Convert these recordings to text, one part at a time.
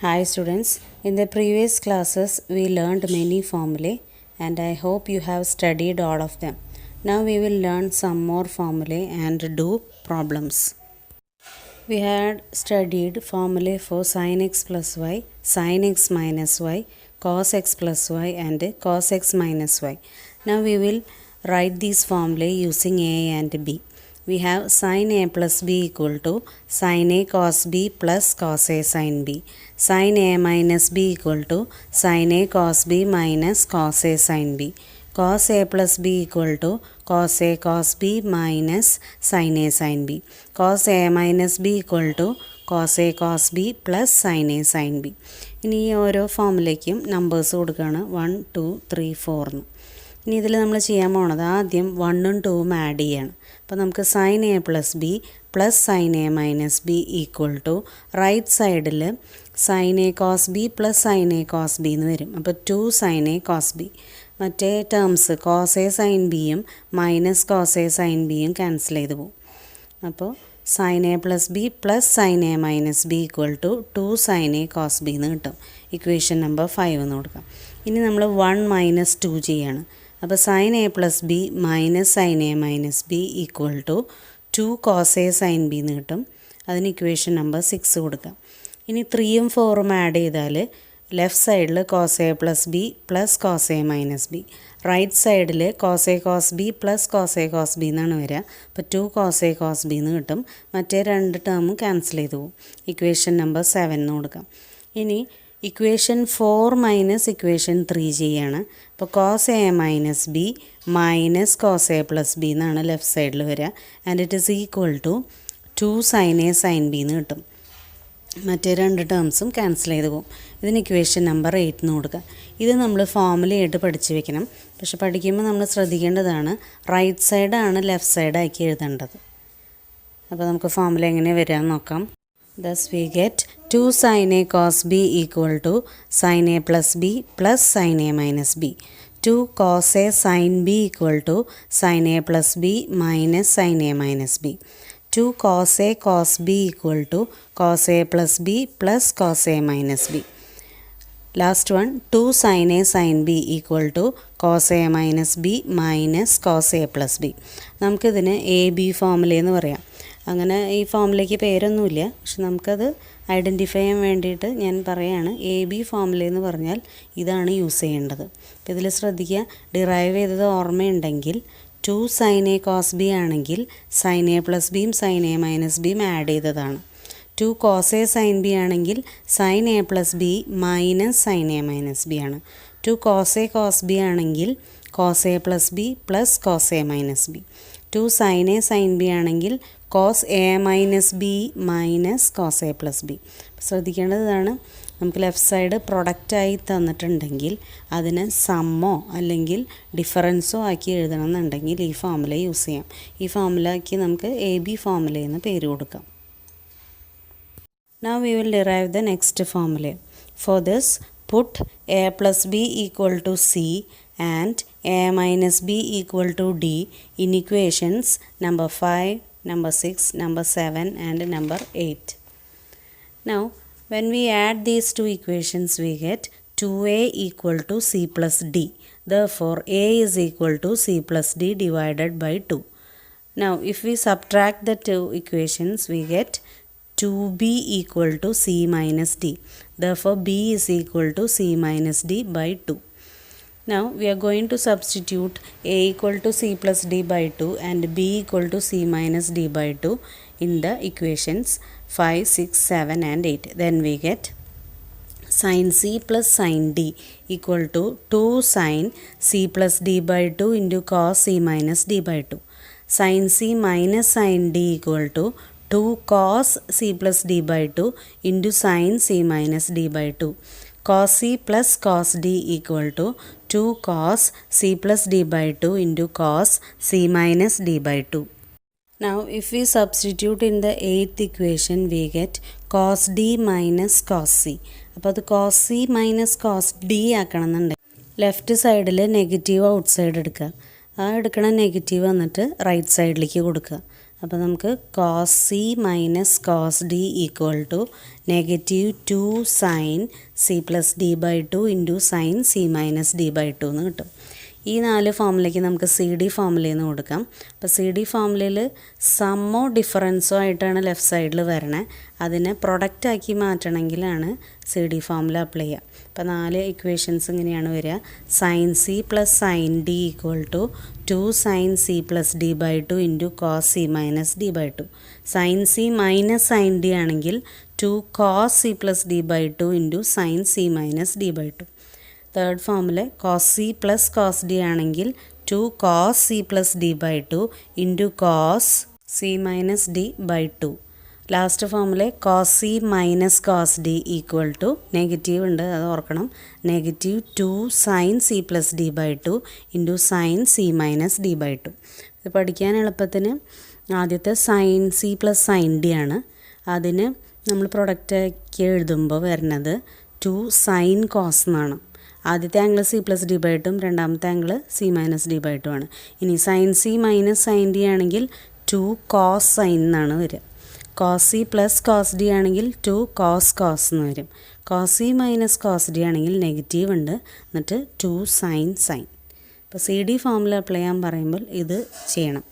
Hi students, in the previous classes we learned many formulae and I hope you have studied all of them. Now we will learn some more formulae and do problems. We had studied formulae for sin x plus y, sin x minus y, cos x plus y and cos x minus y. Now we will write these formulae using a and b. We have sin a plus b equal to sin a cos b plus cos a sin b. Sin a minus b equal to sin a cos b minus cos a sin b. Cos a plus b equal to cos a cos b minus sin a sin b. Cos a minus b equal to cos a cos b plus sin a sin b. ഇനി ഈ ഓരോ ഫോമിലേക്കും numbers കൊടുക്കുകയാണ് 1 2 3 4 എന്ന്. ഇനി ഇതിൽ നമ്മൾ ചെയ്യാൻ പോണത് ആദ്യം 1ഉം 2ഉം ആഡ് ചെയ്യാണ്. അപ്പോൾ നമുക്ക് sin a plus B plus sin a minus B equal to right സൈഡിൽ sin a cos b plus sin a cos b എന്ന് വരും. അപ്പോൾ 2 sin a cos b. മറ്റേ ടേംസ് cos a sin bയും മൈനസ് cos a sin bയും cancel ചെയ്ത് പോകും. അപ്പോൾ sin a plus B plus sin a minus B equal to 2 sin a cos b എന്ന് കിട്ടും. ഇക്വേഷൻ നമ്പർ 5 എന്ന് കൊടുക്കാം. ഇനി നമ്മൾ 1 മൈനസ് 2 ചെയ്യാണ്. അപ്പോൾ sin a plus b minus sin a minus B equal to 2 cos a sin b എന്ന് കിട്ടും. അതിന് ഇക്വേഷൻ നമ്പർ 6 കൊടുക്കാം. ഇനി 3ഉം 4ഉം ആഡ് ചെയ്താൽ ലെഫ്റ്റ് സൈഡിൽ cos a plus B plus cos a minus b, right സൈഡിൽ cos a cos b plus cos a cos b എന്നാണ് വരിക. അപ്പോൾ 2 cos a cos b എന്ന് കിട്ടും. മറ്റേ രണ്ട് ടേമും ക്യാൻസൽ ചെയ്ത് പോകും. ഇക്വേഷൻ നമ്പർ 7 എന്ന് കൊടുക്കാം. ഇനി ഇക്വേഷൻ 4 മൈനസ് ഇക്വേഷൻ 3 ചെയ്യാണ്. അപ്പോൾ cos a minus b minus cos a plus b എന്നാണ് ലെഫ്റ്റ് സൈഡിൽ വരിക. And it is equal to 2 sin a sin b എന്ന് കിട്ടും. മറ്റേ രണ്ട് ടേംസും ക്യാൻസൽ ചെയ്ത് പോകും. ഇതിന് ഇക്വേഷൻ നമ്പർ 8 എന്ന് കൊടുക്കുക. ഇത് നമ്മൾ ഫോർമുലയായിട്ട് പഠിച്ചു വെക്കണം. പക്ഷെ പഠിക്കുമ്പോൾ നമ്മൾ ശ്രദ്ധിക്കേണ്ടതാണ് റൈറ്റ് സൈഡാണ് ലെഫ്റ്റ് സൈഡാക്കി എഴുതേണ്ടത്. അപ്പോൾ നമുക്ക് ഫോർമുല എങ്ങനെ വരാമെന്ന് നോക്കാം. Thus we get 2 sin a cos b equal to sin a plus b plus sin a minus b. 2 cos a sin b equal to sin a plus b minus sin a minus b. 2 cos a cos b equal to cos a plus b plus cos a minus b. Last one, 2 sin a sin b equal to cos a minus b minus cos a plus b. നമുക്കിതിന് A B formula എന്ന് പറയാം. അങ്ങനെ ഈ ഫോർമുലയ്ക്ക് പേരൊന്നുമില്ല, പക്ഷെ നമുക്കത് identify ചെയ്യാൻ വേണ്ടിയിട്ട് ഞാൻ പറയുകയാണ്. എ ബി ഫോർമുല എന്ന് പറഞ്ഞാൽ ഇതാണ് യൂസ് ചെയ്യേണ്ടത്. അപ്പോൾ ഇതിൽ ശ്രദ്ധിക്കുക, ഡിറൈവ് ചെയ്തത് ഓർമ്മയുണ്ടെങ്കിൽ 2 sin a cos b ആണെങ്കിൽ sin a പ്ലസ് ബിയും sin a മൈനസ് ബിയും ആഡ് ചെയ്തതാണ്. 2 cos a sin b ആണെങ്കിൽ sin a plus b minus sin a minus B ആണ്. 2 cos a cos b ആണെങ്കിൽ cos a plus B plus cos a minus B. 2 sin a sin b ആണെങ്കിൽ cos a minus b minus cos a plus B. ശ്രദ്ധിക്കേണ്ടതാണ്, നമുക്ക് left side പ്രൊഡക്റ്റായി തന്നിട്ടുണ്ടെങ്കിൽ അതിന് സമ്മോ അല്ലെങ്കിൽ ഡിഫറൻസോ ആക്കി എഴുതണം എന്നുണ്ടെങ്കിൽ ഈ ഫോർമുല യൂസ് ചെയ്യാം. ഈ ഫോർമുലയ്ക്ക് നമുക്ക് എ ബി ഫോർമുല എന്ന് പേര് കൊടുക്കാം. Now we will derive the next formula. For this, put a plus b equal to c and a minus b equal to d in equations number 5, number 6, number 7 and number 8. Now, when we add these two equations, we get 2a equal to c plus d. Therefore, a is equal to c plus d divided by 2. Now, if we subtract the two equations, we get 2b equal to c minus d. Therefore, b is equal to c minus d by 2. Now, we are going to substitute a equal to c plus d by 2 and b equal to c minus d by 2 in the equations 5, 6, 7 and 8. Then we get sin c plus sin d equal to 2 sin c plus d by 2 into cos c minus d by 2. Sin c minus sin d equal to 2 cos c plus d by 2 into sin c minus d by 2. Cos c plus cos d equal to 2 cos c plus d by 2 into cos c minus d by 2. Now if we substitute in the 8th equation, we get cos d minus cos c. അപ്പോൾ അത് cos c minus cos d ആക്കണം എന്നുണ്ടെങ്കിൽ left സൈഡിൽ negative out side എടുക്കുക. ആ എടുക്കണ negative വന്നിട്ട് right സൈഡിലേക്ക് കൊടുക്കുക. അപ്പോൾ നമുക്ക് cos C minus cos D equal to -2 sine C plus D by two into sine C minus D by two എന്ന് കിട്ടും. ഈ 4 ഫോമുലേക്ക് നമുക്ക് സി ഡി ഫോമുലയിൽ നിന്ന് കൊടുക്കാം. അപ്പോൾ സി ഡി ഫോമുലയിൽ സമ്മോ ഡിഫറൻസോ ആയിട്ടാണ് ലെഫ്റ്റ് സൈഡിൽ വരണേ. അതിനെ പ്രൊഡക്റ്റാക്കി മാറ്റണമെങ്കിലാണ് സി ഡി ഫോമുല അപ്ലൈ ചെയ്യുക. അപ്പോൾ 4 ഇക്വേഷൻസ് ഇങ്ങനെയാണ് വരിക. Sine C plus sine D equal to 2 sine C plus D by two into cos C minus D by two. Sine C minus sine D ആണെങ്കിൽ 2 cos C plus D by two into sine C minus D by two. Third ഫോമിൽ cos C plus cos D ആണെങ്കിൽ 2 cos C plus D by two into cos C minus D by two. Last ഫോമിൽ cos C minus cos D equal to negative ഉണ്ട്, അത് ഓർക്കണം, -2 sine C plus D by two into sine C minus D by two. ഇത് പഠിക്കാൻ എളുപ്പത്തിന് ആദ്യത്തെ sine C plus sine D ആണ്. അതിന് നമ്മൾ പ്രൊഡക്റ്റാക്കി എഴുതുമ്പോൾ വരുന്നത് 2 സൈൻ കോസ് എന്നാണ്. ആദ്യത്തെ angle c plus D by ടും രണ്ടാമത്തെ angle c minus D by two ആണ്. ഇനി sine C minus sine D ആണെങ്കിൽ 2 കോസ് സൈൻ എന്നാണ് വരിക. Cos C plus cos D ആണെങ്കിൽ 2 കോസ് കോസ് എന്ന് വരും. Cos C minus cos D ആണെങ്കിൽ നെഗറ്റീവ് ഉണ്ട്, എന്നിട്ട് 2 സൈൻ സൈൻ. അപ്പോൾ സി ഡി ഫോമുല അപ്ലൈ ചെയ്യാൻ പറയുമ്പോൾ ഇത് ചെയ്യണം.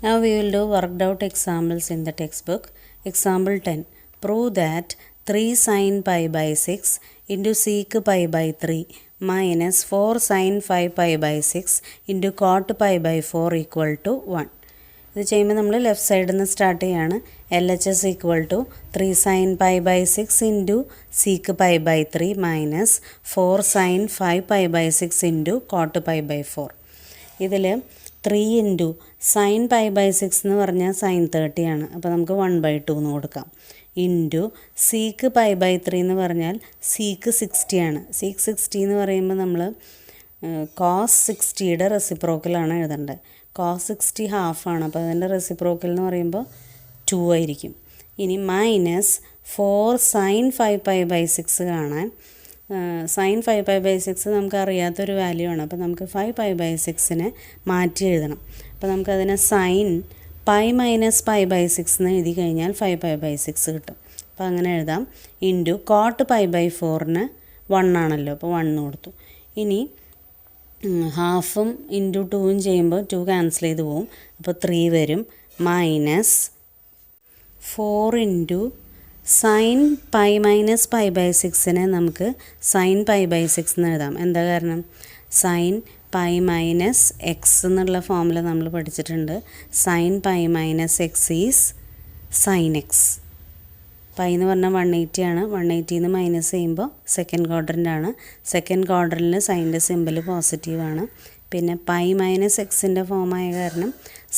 Now we will do worked out examples in the textbook. Example 10. Prove that 3 sin pi by 6 into sec pi by 3 minus 4 sin 5 pi by 6 into cot pi by 4 equal to 1. ഇത് ചെയ്യുമ്പോൾ നമ്മൾ left സൈഡിൽ നിന്ന് start ചെയ്യാണ്. LHS equal to 3 sin pi by 6 into sec pi by 3 minus 4 sin 5 pi by 6 into cot pi by 4. ഇതിൽ 3 into sine pi by 6 എന്ന് പറഞ്ഞാൽ sine 30 ആണ്. അപ്പോൾ നമുക്ക് 1/2 എന്ന് കൊടുക്കാം. ഇൻറ്റു സീക്ക് പൈ ബൈ 3 എന്ന് പറഞ്ഞാൽ സീക്ക് 60 ആണ്. സീക്ക് 60 എന്ന് പറയുമ്പോൾ നമ്മൾ കോസ് 60യുടെ റെസിപ്രോക്കലാണ് എഴുതേണ്ടത്. കോസ് 60 ഹാഫാണ്, അപ്പോൾ അതിൻ്റെ റെസിപ്രോക്കൽ എന്ന് പറയുമ്പോൾ 2 ആയിരിക്കും. ഇനി മൈനസ് 4 സൈൻ 5 പൈ ബൈ 6 കാണാൻ സൈൻ 5 പൈ ബൈ 6 നമുക്ക് അറിയാത്തൊരു വാല്യൂ ആണ്. അപ്പോൾ നമുക്ക് 5 പൈ ബൈ 6നെ മാറ്റി എഴുതണം. അപ്പോൾ നമുക്കതിനെ sine pi minus pi by 6 എന്ന് എഴുതി കഴിഞ്ഞാൽ 5 പൈ ബൈ 6 കിട്ടും. അപ്പോൾ അങ്ങനെ എഴുതാം. ഇൻറ്റു കോട്ട് പൈ ബൈ 4ന് 1 ആണല്ലോ, അപ്പോൾ 1 കൊടുത്തു. ഇനി ഹാഫും ഇൻറ്റു 2ഉം ചെയ്യുമ്പോൾ 2 ക്യാൻസൽ ചെയ്ത് പോവും, അപ്പോൾ 3 വരും. Minus 4 into sine pi minus pi by 6നെ നമുക്ക് സൈൻ പൈ ബൈ 6 എന്ന് എഴുതാം. എന്താ കാരണം? സൈൻ പൈ മൈനസ് എക്സ് എന്നുള്ള ഫോമുല നമ്മൾ പഠിച്ചിട്ടുണ്ട്. Sine pi minus X is sine X. Pi എന്ന് പറഞ്ഞാൽ 180 ആണ്. 180 മൈനസ് ചെയ്യുമ്പോൾ സെക്കൻഡ് ക്വാഡ്രൻ്റ് ആണ്. സെക്കൻഡ് ക്വാഡ്രൻറ്റിൽ സൈൻ്റെ സിമ്പിൾ പോസിറ്റീവാണ്. പിന്നെ പൈ മൈനസ് എക്സിൻ്റെ ഫോമായ കാരണം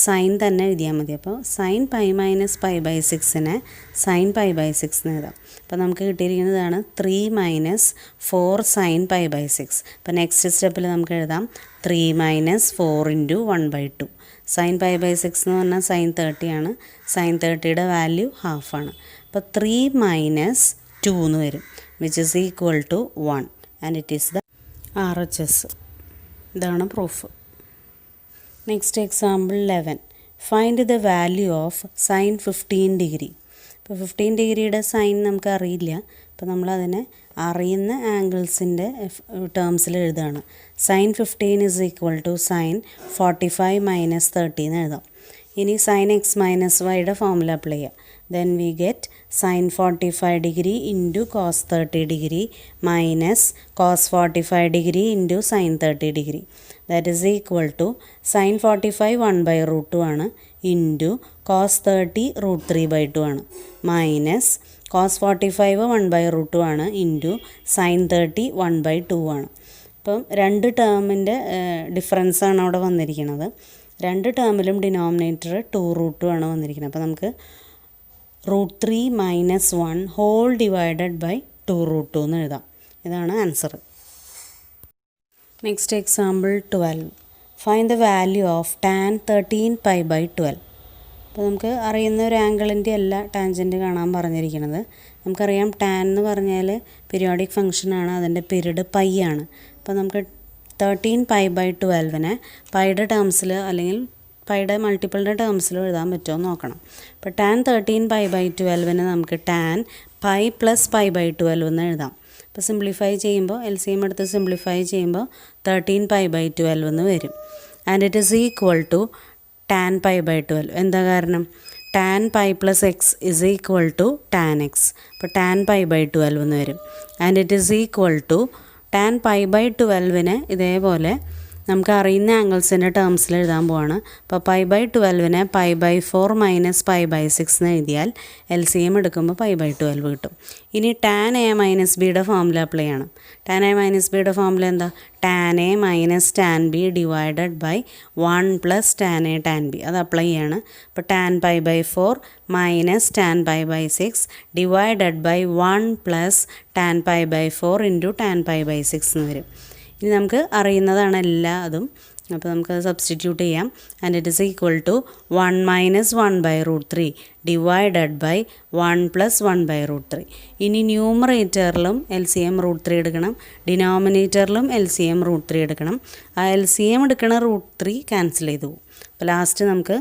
സൈൻ തന്നെ എഴുതിയാൽ മതി. അപ്പോൾ sine pi minus pi by 6നെ സൈൻ പൈ ബൈ 6 എന്ന് എഴുതാം. അപ്പോൾ നമുക്ക് കിട്ടിയിരിക്കുന്നതാണ് 3 മൈനസ് 4 സൈൻ പൈ ബൈ 6. അപ്പോൾ നെക്സ്റ്റ് സ്റ്റെപ്പിൽ നമുക്ക് എഴുതാം 3 minus 4 into 1/2. Sine pi by 6 എന്ന് പറഞ്ഞാൽ സൈൻ 30 ആണ്. സൈൻ 30യുടെ വാല്യൂ ഹാഫാണ്. അപ്പോൾ 3 മൈനസ് 2 എന്ന് വരും, which is equal to 1 and it is the RHS. ഇതാണ് proof. Next example 11. Find the value of sine 15 degree. ഇപ്പോൾ 15 ഡിഗ്രിയുടെ സൈൻ നമുക്ക് അറിയില്ല. അപ്പോൾ നമ്മളതിനെ അറിയുന്ന ആംഗിൾസിൻ്റെ ടേംസിൽ എഴുതുകയാണ്. Sine 15 is equal to sine 45 minus 30 എന്ന് എഴുതാം. ഇനി സൈൻ എക്സ് മൈനസ് വൈയുടെ ഫോമുല അപ്ലൈ ചെയ്യാം. then we get sin 45 degree into cos 30 degree minus cos 45 degree into sin 30 degree. That is equal to sin 45 1/√2 ആണ്, into cos 30 √3/2 ആണ്, minus cos 45 1/√2 ആണ്, into sin 30 1/2 ആണ്. അപ്പം രണ്ട് ടേമിൻ്റെ ഡിഫറൻസാണ് അവിടെ വന്നിരിക്കുന്നത്. രണ്ട് ടേമിലും ഡിനോമിനേറ്റർ 2√2 ആണ് വന്നിരിക്കുന്നത്. അപ്പോൾ നമുക്ക് √3 മൈനസ് 1 ഹോൾ ഡിവൈഡഡ് ബൈ 2√2 എന്ന് എഴുതാം. ഇതാണ് answer. Next example 12. Find the value of tan 13 pi by 12. അപ്പോൾ നമുക്ക് അറിയുന്ന ഒരു ആംഗിളിൻ്റെ അല്ല ടാൻജൻറ്റ് കാണാൻ പറഞ്ഞിരിക്കുന്നത്. നമുക്കറിയാം ടാൻ എന്ന് പറഞ്ഞാൽ പീരിയോഡിക് ഫംഗ്ഷനാണ്, അതിൻ്റെ പീരീഡ് പൈ ആണ്. അപ്പോൾ നമുക്ക് 13 പൈ ബൈ 12നെ പൈയുടെ ടേംസിൽ അല്ലെങ്കിൽ പൈയുടെ മൾട്ടിപ്പിളിൻ്റെ ടേംസിൽ എഴുതാൻ പറ്റുമോ എന്ന് നോക്കണം. അപ്പോൾ ടാൻ 13π/12 നമുക്ക് ടാൻ പൈ പ്ലസ് π/12 എന്ന് എഴുതാം. അപ്പോൾ സിംപ്ലിഫൈ ചെയ്യുമ്പോൾ LCM എടുത്ത് സിംപ്ലിഫൈ ചെയ്യുമ്പോൾ 13π/12 എന്ന് വരും. And it is equal to tan π/12. എന്താ കാരണം? Tan pi plus X is equal to tan X. അപ്പോൾ ടാൻ π/12 എന്ന് വരും. And it is equal to tan π/12 ഇതേപോലെ നമുക്ക് അറിയുന്ന ആംഗിൾസിൻ്റെ ടേംസിൽ എഴുതാൻ പോവാണ്. അപ്പോൾ π/12 π/4 മൈനസ് π/6 എന്ന് എഴുതിയാൽ LCM എടുക്കുമ്പോൾ π/12 കിട്ടും. ഇനി ടാൻ എ മൈനസ് ബിയുടെ ഫോമുല അപ്ലൈ ചെയ്യണം. ടാൻ എ മൈനസ് ബിയുടെ ഫോമുല എന്താ? Tan A minus tan B divided by 1 plus tan A tan B. അത് അപ്ലൈ ചെയ്യാണ്. അപ്പോൾ tan π/4 minus tan π/6 divided by 1 plus tan π/4 into tan π/6 എന്ന് വരും. ഇനി നമുക്ക് അറിയുന്നതാണ് എല്ലാ അതും. അപ്പോൾ നമുക്കത് സബ്സ്റ്റിറ്റ്യൂട്ട് ചെയ്യാം. And it is equal to 1 minus 1/√3 divided by 1 plus 1/√3. ഇനി ന്യൂമറേറ്ററിലും LCM √3 എടുക്കണം, ഡിനോമിനേറ്ററിലും LCM √3 എടുക്കണം. ആ LCM എടുക്കണ √3 ക്യാൻസൽ ചെയ്തു പോകും. അപ്പോൾ ലാസ്റ്റ് നമുക്ക്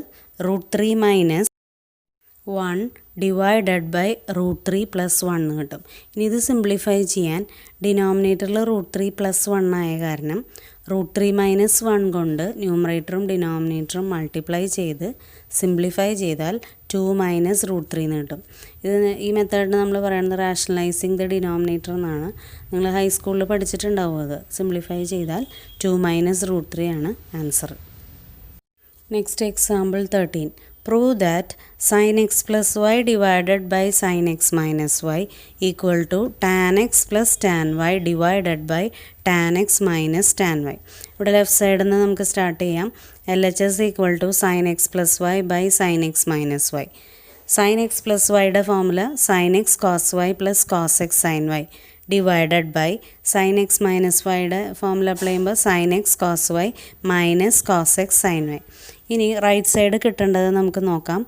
√3 മൈനസ് 1 ഡിവൈഡഡ് ബൈ √3 പ്ലസ് 1 കിട്ടും. ഇനി ഇത് സിംപ്ലിഫൈ ചെയ്യാൻ ഡിനോമിനേറ്ററിൽ √3 പ്ലസ് 1 ആയ കാരണം √3 മൈനസ് 1 കൊണ്ട് ന്യൂമറേറ്ററും ഡിനോമിനേറ്ററും മൾട്ടിപ്ലൈ ചെയ്ത് സിംപ്ലിഫൈ ചെയ്താൽ 2 മൈനസ് √3 എന്ന് കിട്ടും. ഈ മെത്തേഡിന് നമ്മൾ പറയുന്നത് റാഷണലൈസിങ് ദ ഡിനോമിനേറ്റർ എന്നാണ്. നിങ്ങൾ ഹൈസ്കൂളിൽ പഠിച്ചിട്ടുണ്ടാവും. അത് സിംപ്ലിഫൈ ചെയ്താൽ 2 മൈനസ് √3 ആണ് answer. Next example 13. Prove that sin x plus y divided by sin x minus y equal to tan x plus tan y divided by tan x minus tan y. ഇവിടെ left സൈഡിൽ നിന്ന് നമുക്ക് start ചെയ്യാം. LHS equal to sin x plus y by sin x minus y. sin x plus yയുടെ formula sin x cos y plus cos x sin y divided by sin x minus വൈയുടെ formula apply ചെയ്യുമ്പോൾ sin x cos y minus cos x sin y. ഇനി right side കിട്ടേണ്ടത് നമുക്ക് നോക്കാം.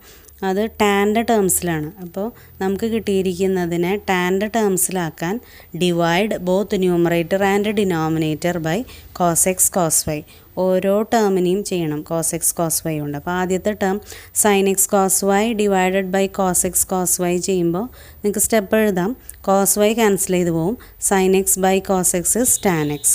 അത് ടാൻ്റെ ടേംസിലാണ്. അപ്പോൾ നമുക്ക് കിട്ടിയിരിക്കുന്നതിനെ ടാൻ്റെ ടേംസിലാക്കാൻ divide both numerator and denominator by cos x cos y. ഓരോ ടേമിനെയും ചെയ്യണം cos x cos y ഉണ്ട്. അപ്പോൾ ആദ്യത്തെ term sin x cos y divided by cos x cos y ചെയ്യുമ്പോൾ നിങ്ങൾക്ക് സ്റ്റെപ്പ് എഴുതാം. cos y ക്യാൻസൽ ചെയ്ത് പോവും. sin x by cos x is tan x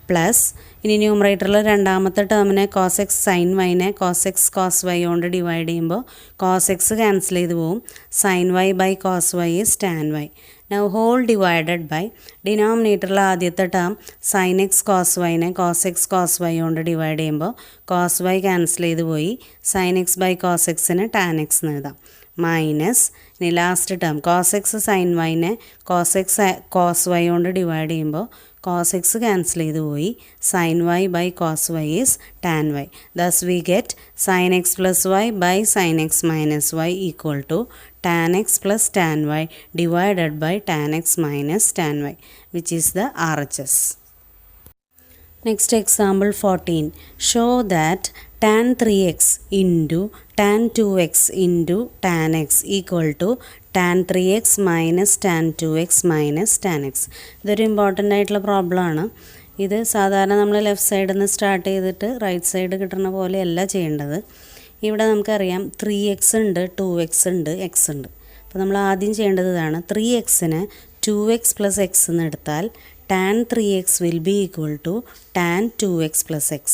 plus ഇനി ന്യൂമറേറ്ററിൽ രണ്ടാമത്തെ ടേമിനെ cos x sin yനെ cos x cos y കൊണ്ട് ഡിവൈഡ് ചെയ്യുമ്പോൾ cos x ക്യാൻസൽ ചെയ്ത് പോവും. sin y by cos y is tan y. Now whole divided by ഡിനോമിനേറ്ററിൽ ആദ്യത്തെ ടേം sin x cos yനെ cos x cos y കൊണ്ട് divide ചെയ്യുമ്പോൾ cos y ക്യാൻസൽ ചെയ്ത് പോയി. sin x ബൈ cos xന് tan x എന്ന് എഴുതാം. മൈനസ് ഇനി last term cos x sin yനെ cos x cos y കൊണ്ട് ഡിവൈഡ് ചെയ്യുമ്പോൾ cos x ക്യാൻസൽ ചെയ്ത് പോയി. sin y by cos y is tan y. Thus we get sin x plus y by sin x minus y equal to tan x plus tan y divided by tan x minus tan y, which is the RHS. Next example 14. Show that tan 3x into tan 2x into tan x equal to tan 3x minus tan 2x minus tan x. ഇതൊരു important ആയിട്ടുള്ള problem ആണ്. ഇത് സാധാരണ നമ്മൾ left സൈഡിൽ നിന്ന് start ചെയ്തിട്ട് right side കിട്ടുന്ന പോലെയല്ല ചെയ്യേണ്ടത്. ഇവിടെ നമുക്കറിയാം 3x ഉണ്ട്, 2x ഉണ്ട്, x ഉണ്ട്. അപ്പോൾ നമ്മൾ ആദ്യം ചെയ്യേണ്ടത് ഇതാണ്. 3xനെ 2x പ്ലസ് x എന്ന് എടുത്താൽ tan 3x will b equal to tan 2x plus x.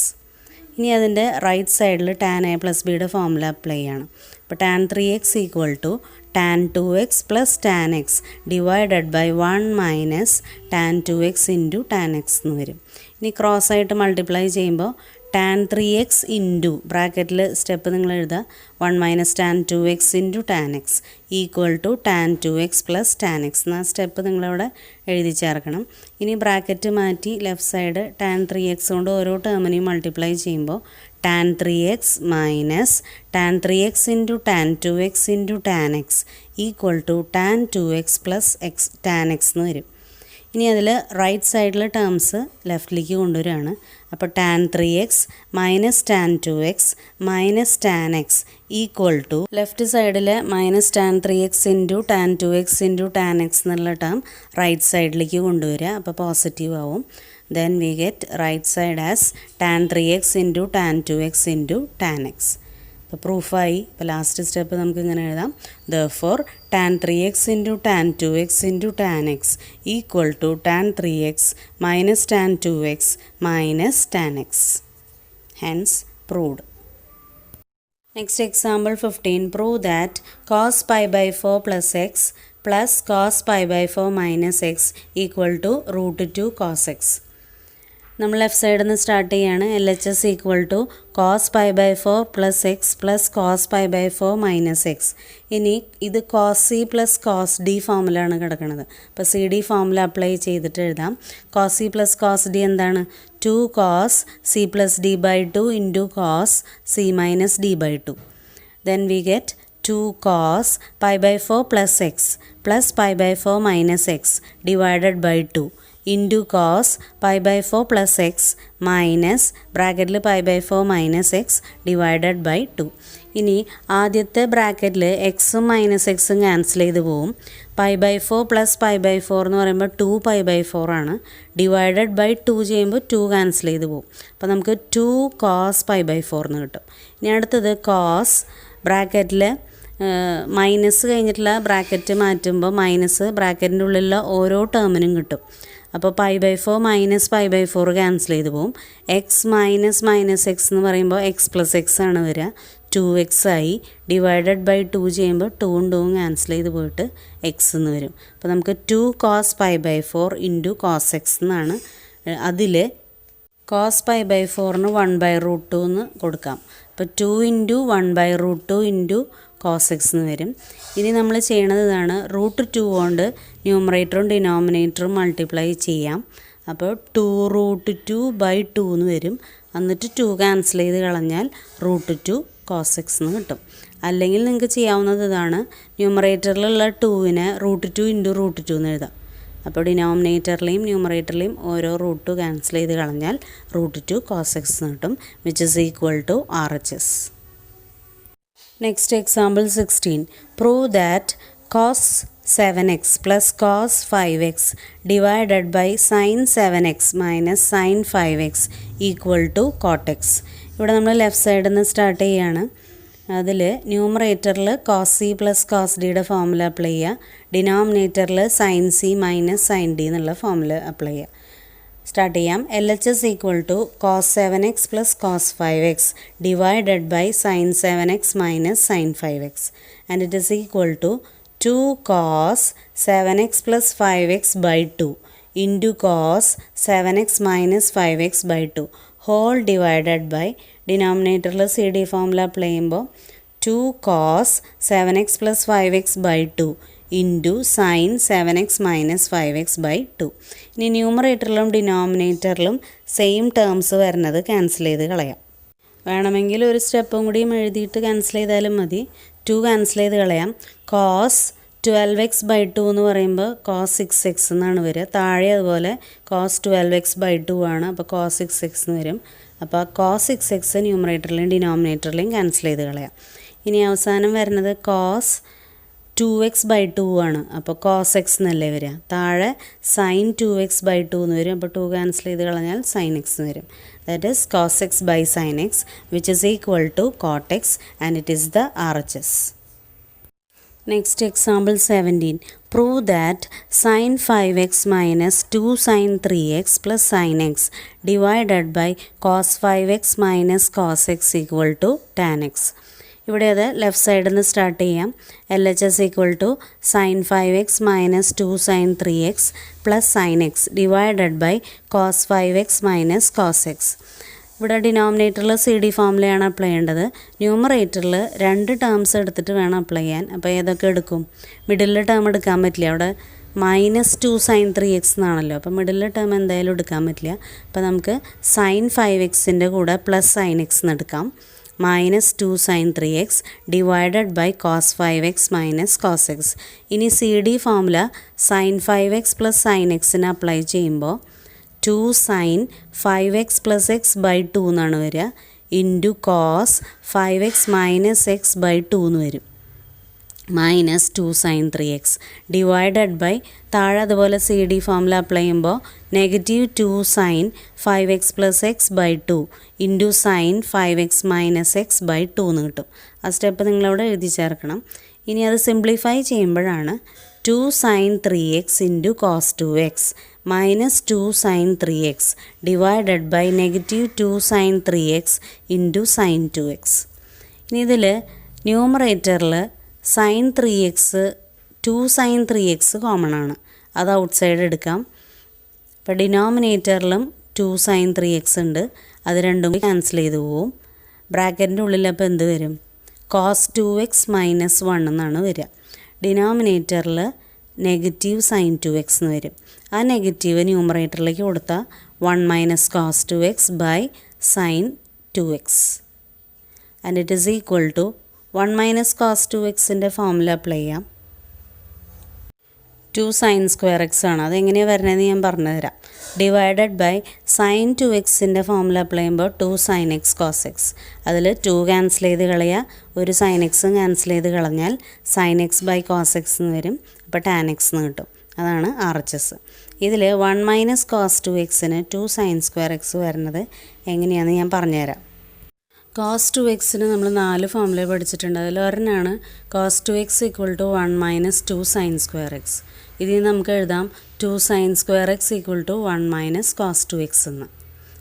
ഇനി അതിൻ്റെ റൈറ്റ് സൈഡിൽ tan a പ്ലസ് ബിയുടെ ഫോമുല അപ്ലൈ ചെയ്യണം. അപ്പോൾ tan 3x equal to tan 2x plus tan x divided by 1 minus tan 2x into tan x എന്ന് വരും. ഇനി cross ആയിട്ട് മൾട്ടിപ്ലൈ ചെയ്യുമ്പോൾ tan 3x ഇൻറ്റു ബ്രാക്കറ്റിൽ സ്റ്റെപ്പ് നിങ്ങൾ എഴുതുക 1 minus tan 2x into tan x equal to tan 2x plus tan x എന്ന step നിങ്ങളിവിടെ എഴുതി ചേർക്കണം. ഇനി ബ്രാക്കറ്റ് മാറ്റി ലെഫ്റ്റ് സൈഡ് tan 3x കൊണ്ട് ഓരോ ടേമിനെയും മൾട്ടിപ്ലൈ ചെയ്യുമ്പോൾ tan 3x minus tan 3x into tan 2x into tan x equal to tan 2x plus x tan x എന്ന് വരും. ഇനി അതിൽ റൈറ്റ് സൈഡിലെ ടേംസ് ലെഫ്റ്റിലേക്ക് കൊണ്ടുവരികയാണ്. അപ്പോൾ tan 3x minus tan 2x minus tan x equal to left സൈഡിൽ minus tan 3x into tan 2x into tan x എന്നുള്ള ടേം റൈറ്റ് സൈഡിലേക്ക് കൊണ്ടുവരിക. അപ്പോൾ പോസിറ്റീവ് ആവും. Then we get right side as tan 3x into tan 2x into tan x. അപ്പോൾ പ്രൂഫായി. ഇപ്പോൾ last step നമുക്ക് ഇങ്ങനെ എഴുതാം. Therefore tan 3x into tan 2x into tan x equal to tan 3x minus tan 2x minus tan x. Hence proved. Next example 15. Prove that cos pi by 4 plus x plus cos pi by 4 minus x equal to root 2 cos x. നമ്മൾ left സൈഡിൽ നിന്ന് start ചെയ്യാണ്. LHS equal to cos pi by 4 plus x plus cos pi by 4 minus x. ഇനി ഇത് cos C plus cos d ഫോമിലാണ് കിടക്കുന്നത്. അപ്പോൾ c d ഫോമിൽ അപ്ലൈ ചെയ്തിട്ട് എഴുതാം. Cos C plus cos d എന്താണ്? 2 cos C plus D by 2 into cos C minus D by 2. Then we get 2 cos pi by 4 plus x plus pi by 4 minus x divided by 2 into cos pi by 4 plus x minus ബ്രാക്കറ്റിൽ pi by 4 minus x divided by 2. ഇനി ആദ്യത്തെ ബ്രാക്കറ്റിൽ എക്സും minus എക്സും cancel ചെയ്ത് പോവും. Pi by 4 plus pi by 4 എന്ന് പറയുമ്പോൾ 2 പൈ ബൈ 4 ആണ്. ഡിവൈഡഡ് ബൈ 2 ചെയ്യുമ്പോൾ 2 ക്യാൻസൽ ചെയ്ത് പോവും. അപ്പോൾ നമുക്ക് 2 കോസ് പൈ ബൈ 4 എന്ന് കിട്ടും. ഇനി അടുത്തത് കോസ് ബ്രാക്കറ്റിൽ മൈനസ് കഴിഞ്ഞിട്ടുള്ള ബ്രാക്കറ്റ് മാറ്റുമ്പോൾ മൈനസ് ബ്രാക്കറ്റിൻ്റെ ഉള്ളിലുള്ള ഓരോ ടേമിനും കിട്ടും. അപ്പോൾ pi by 4 minus pi by 4 cancel ചെയ്ത് പോവും. എക്സ് മൈനസ് മൈനസ് എക്സ് എന്ന് പറയുമ്പോൾ എക്സ് പ്ലസ് എക്സ് ആണ് വരിക. 2x ആയി. ഡിവൈഡഡ് ബൈ 2 ചെയ്യുമ്പോൾ 2ഉം 2ഉം ക്യാൻസൽ ചെയ്ത് പോയിട്ട് എക്സ് എന്ന് വരും. അപ്പോൾ നമുക്ക് 2 cos pi by 4 into cos X എന്നാണ്. അതിൽ കോസ് പൈ ബൈ 4ന് 1 ബൈ റൂട്ട് 2 എന്ന് കൊടുക്കാം. അപ്പോൾ 2 into 1 by root 2 into cos X എന്ന് വരും. ഇനി നമ്മൾ ചെയ്യണത് ഇതാണ്. റൂട്ട് 2 കൊണ്ട് ന്യൂമറേറ്ററും ഡിനോമിനേറ്ററും മൾട്ടിപ്ലൈ ചെയ്യാം. അപ്പോൾ 2 റൂട്ട് 2 ബൈ 2 എന്ന് വരും. എന്നിട്ട് 2 ക്യാൻസൽ ചെയ്ത് കളഞ്ഞാൽ റൂട്ട് 2 കോസ് എക്സ് എന്ന് കിട്ടും. അല്ലെങ്കിൽ നിങ്ങൾക്ക് ചെയ്യാവുന്നത് ഇതാണ്. ന്യൂമറേറ്ററിലുള്ള 2നെ റൂട്ട് 2 ഇൻറ്റു റൂട്ട് 2 എന്ന് എഴുതാം. അപ്പോൾ ഡിനോമിനേറ്ററിലെയും ന്യൂമറേറ്ററിലെയും ഓരോ റൂട്ട് ക്യാൻസൽ ചെയ്ത് കളഞ്ഞാൽ റൂട്ട് 2 കോസ് എക്സ് എന്ന് കിട്ടും, which is equal to RHS. Next example 16. Prove that cos 7x plus cos 5x divided by sin 7x minus sin 5x equal to cot x. ഇവിടെ നമ്മൾ ലെഫ്റ്റ് സൈഡിൽ നിന്ന് start ചെയ്യുകയാണ്. അതിൽ ന്യൂമറേറ്ററിൽ കോസ് സി പ്ലസ് കോസ് ഡിയുടെ formula apply ചെയ്യുക. ഡിനോമിനേറ്ററിൽ sine C minus sine d എന്നുള്ള ഫോമുല അപ്ലൈ ചെയ്യുക. സ്റ്റാർട്ട് ചെയ്യാം. LHS equal to cos 7x plus cos 5x divided by sine 7x minus sine 5x and it is equal to 2 cos 7x plus 5x by 2 into cos 7x minus 5x by 2 whole divided by ഡിനോമിനേറ്ററിൽ c D formula apply ചെയ്യുമ്പോൾ 2 cos 7x plus 5x by 2 into sine 7x minus 5x by 2. ഇനി ന്യൂമറേറ്ററിലും ഡിനോമിനേറ്ററിലും same terms വരുന്നത് cancel ചെയ്ത് കളയാം. വേണമെങ്കിൽ ഒരു സ്റ്റെപ്പും കൂടിയും എഴുതിയിട്ട് ക്യാൻസൽ ചെയ്താലും മതി. 2 ക്യാൻസൽ ചെയ്ത് കളയാം. കോസ് 12x ബൈ 2 എന്ന് പറയുമ്പോൾ കോസ് 6x എന്നാണ് വരിക. താഴെ അതുപോലെ കോസ് 12x ബൈ 2 ആണ്. അപ്പോൾ കോസ് 6x എന്ന് വരും. അപ്പോൾ കോസ് 6x ന്യൂമറേറ്ററിലും ഡിനോമിനേറ്ററിലും ക്യാൻസൽ ചെയ്ത് കളയാം. ഇനി അവസാനം വരുന്നത് കോസ് 2x ബൈ 2 ആണ്. അപ്പോൾ കോസ് എക്സ് എന്നല്ലേ വരിക. താഴെ സൈൻ 2x ബൈ 2 എന്ന് വരും. അപ്പോൾ 2 ക്യാൻസൽ ചെയ്ത് കളഞ്ഞാൽ സൈൻ എക്സ് എന്ന് വരും. That is cos x by sine x which is equal to cot x and it is the RHS. Next example 17. Prove that sine 5x minus 2 sine 3x plus sine x divided by cos 5x minus cos x equal to tan x. ഇവിടെ അത് left സൈഡിൽ നിന്ന് start ചെയ്യാം. LHS equal to sine 5x minus 2 sine 3x plus sine x divided by cos 5x minus cos x. ഇവിടെ ഡിനോമിനേറ്ററിൽ c D ഫോമുലയാണ് apply ചെയ്യേണ്ടത്. ന്യൂമറേറ്ററിൽ 2 terms എടുത്തിട്ട് വേണം അപ്ലൈ ചെയ്യാൻ. അപ്പോൾ ഏതൊക്കെ എടുക്കും? മിഡിലെ ടേം എടുക്കാൻ പറ്റില്ല. അവിടെ മൈനസ് 2 സൈൻ 3x എന്നാണല്ലോ. അപ്പോൾ മിഡിലെ ടേം എന്തായാലും എടുക്കാൻ പറ്റില്ല. അപ്പോൾ നമുക്ക് സൈൻ 5xൻ്റെ കൂടെ പ്ലസ് സൈൻ എക്സ് എന്ന് എടുക്കാം. Minus 2 sine 3x divided by cos 5x minus cos X. ഇനി C D formula sine 5x plus sine എക്സിന് അപ്ലൈ ചെയ്യുമ്പോൾ 2 sine 5x plus x by 2 എന്നാണ് വരിക. Into cos 5x minus x by 2 എന്ന് വരും. Minus 2 sine 3x divided by താഴെ അതുപോലെ c D formula apply ചെയ്യുമ്പോൾ negative 2 sine 5x plus x by 2 into sine 5x minus x by 2 എന്ന് കിട്ടും. ആ സ്റ്റെപ്പ് നിങ്ങളവിടെ എഴുതി ചേർക്കണം. ഇനി അത് സിംപ്ലിഫൈ ചെയ്യുമ്പോഴാണ് 2 sine 3x into cos 2x minus 2 sine 3x divided by negative 2 sine 3x into sine 2x. ഇനി ഇതിൽ ന്യൂമറേറ്ററിൽ sign 3x 2 sine 3x common ആണ്, അത് ഔട്ട് സൈഡ് എടുക്കാം. അപ്പോൾ ഡിനോമിനേറ്ററിലും 2 സൈൻ 3x ഉണ്ട്, അത് രണ്ടും ക്യാൻസൽ ചെയ്ത് പോവും. ബ്രാക്കറ്റിൻ്റെ ഉള്ളിൽ അപ്പോൾ എന്ത് വരും? കോസ് 2x മൈനസ് 1 എന്നാണ് വരിക. ഡിനോമിനേറ്ററിൽ നെഗറ്റീവ് സൈൻ 2x എന്ന് വരും. ആ നെഗറ്റീവ് ന്യൂമറേറ്ററിലേക്ക് കൊടുത്താൽ 1 minus cos 2x by sine 2x and it is equal to 1 minus cos 2xൻ്റെ ഫോമുല അപ്ലൈ ചെയ്യാം. 2 സൈൻ സ്ക്വയർ എക്സ് ആണ്, അതെങ്ങനെയാണ് വരുന്നതെന്ന് ഞാൻ പറഞ്ഞുതരാം. ഡിവൈഡഡ് ബൈ സൈൻ 2xൻ്റെ ഫോമുല അപ്ലൈ ചെയ്യുമ്പോൾ 2 സൈൻ എക്സ് കോസ് എക്സ്, അതിൽ 2 ക്യാൻസൽ ചെയ്ത് കളയുക, ഒരു സൈൻ എക്സും ക്യാൻസൽ ചെയ്ത് കളഞ്ഞാൽ sine x by cos X എന്ന് വരും. അപ്പോൾ ടാൻ എക്സ് എന്ന് കിട്ടും. അതാണ് RHS. ഇതിൽ 1 മൈനസ് കോസ് 2xന് 2 സൈൻ സ്ക്വയർ എക്സ് വരുന്നത് എങ്ങനെയാണെന്ന് ഞാൻ പറഞ്ഞുതരാം. കോസ് 2xന് നമ്മൾ 4 ഫോമുല പഠിച്ചിട്ടുണ്ട്. അതിൽ ഒരെണ്ണമാണ് cos 2x equal to 1 minus 2 sine square X. ഇതിൽ നമുക്ക് എഴുതാം 2 sine square X equal to 1 minus cos 2x എന്ന്.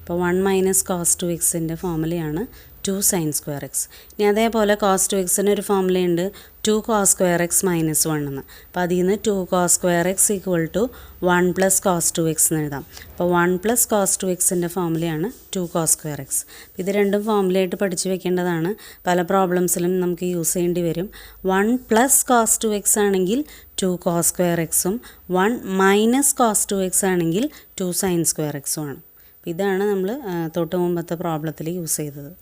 അപ്പോൾ 1 മൈനസ് കോസ് 2xൻ്റെ ഫോമുലയാണ് 2 സൈൻ സ്ക്വയർ എക്സ്. ഇനി അതേപോലെ കോസ് 2xന് ഒരു ഫോമുലയുണ്ട് 2 കോസ് സ്ക്വയർ എക്സ് മൈനസ് 1 എന്ന്. അപ്പോൾ അതിൽ നിന്ന് 2 cos square X equal to 1 plus cos 2x എന്ന് എഴുതാം. അപ്പോൾ 1 പ്ലസ് കോസ് 2xൻ്റെ ഫോമുലയാണ് 2 കോസ് സ്ക്വയർ എക്സ്. ഇത് രണ്ടും ഫോമുലയായിട്ട് പഠിച്ചു വെക്കേണ്ടതാണ്. പല പ്രോബ്ലംസിലും നമുക്ക് യൂസ് ചെയ്യേണ്ടി വരും. 1 പ്ലസ് കോസ് 2x ആണെങ്കിൽ 2 കോസ് സ്ക്വയർ എക്സും 1 മൈനസ് കോസ് 2x ആണെങ്കിൽ 2 സൈൻ സ്ക്വയർ എക്സും ആണ്. ഇതാണ് നമ്മൾ തൊട്ട് മുമ്പത്തെ പ്രോബ്ലത്തിൽ യൂസ് ചെയ്തത്.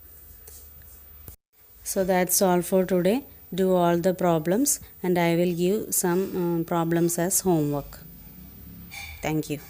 So that's all for today. Do all the problems and I will give some problems as homework. Thank you.